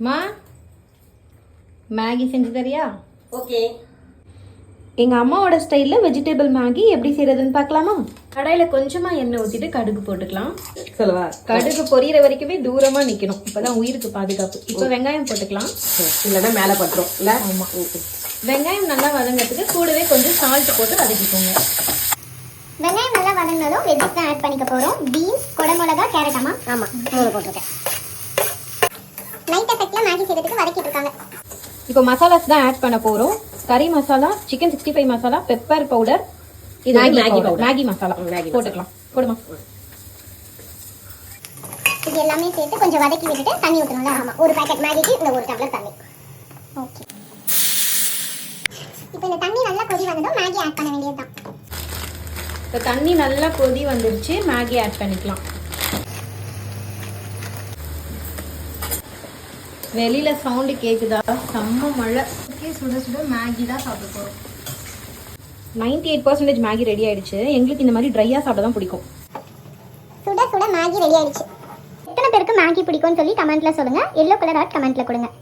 மா மேகி செஞ்சு தரியா? ஓகே. எங்கள் அம்மாவோட ஸ்டைலில் வெஜிடபிள் மேகி எப்படி செய்கிறதுன்னு பார்க்கலாமா? கடாயில் கொஞ்சமாக எண்ணெய் ஊற்றிட்டு கடுகு போட்டுக்கலாம். சொல்லுவா. கடுகு பொரியிற வரைக்குமே தூரமாக நிற்கணும், இப்போ தான் உயிருக்கு பாதுகாப்பு. இப்போ வெங்காயம் போட்டுக்கலாம், இல்லைன்னா மேலே பட்டுரும் இல்லை? ஆமாம். வெங்காயம் நல்லா வதங்கிறதுக்கு கூடவே கொஞ்சம் சால்ட் போட்டு வதக்கிக்கோங்க. வெங்காயம் நல்லா வதங்கினதும் வெஜிஸ் தான் ஆட் பண்ணிக்க போகிறோம். பீன்ஸ், குடமிளகா, கேரட். ஆமாம் 3 போட்டிருக்கேன். லைட் எஃபெக்ட்ல மேகி செய்யறதுக்கு வதக்கிட்டு இருக்காங்க. இப்போ மசாலாஸ் தான் ஆட் பண்ண போகிறோம். கறி masala, chicken 65 masala, pepper powder, இது மேகி மசாலா போட்டுக்கலாம். போடுமா. இது எல்லாமே சேர்த்து கொஞ்சம் வதக்கி விட்டுட்டு தண்ணி ஊற்றணும்ல? ஆமாம், ஒரு பேக்கெட் மேகிக்கு இந்த 1 டம்ளர் தண்ணி. ஓகே. இப்போ இந்த தண்ணி நல்லா கொதி வந்ததும் மேகி ஆட் பண்ண வேண்டியது தான். இப்போ தண்ணி நல்லா கொதி வந்துருச்சு, மேகி ஆட் பண்ணிக்கலாம். வெளியில சவுண்டு கேக்குதா? செம்ம மழை. சுட சுட மேகி தான் சாப்பிட போறோம். 98% மேகி ரெடி ஆயிடுச்சு. எங்களுக்கு இந்த மாதிரி ட்ரையா சாப்பிட தான் பிடிக்கும். சுட சுட மேகி ரெடி ஆயிடுச்சு. எத்தனை பேருக்கு மேகி பிடிக்கும்னு சொல்லி கமெண்ட்ல சொல்லுங்க. எல்லோ கலர் ஆட் கமெண்ட்ல கொடுங்க.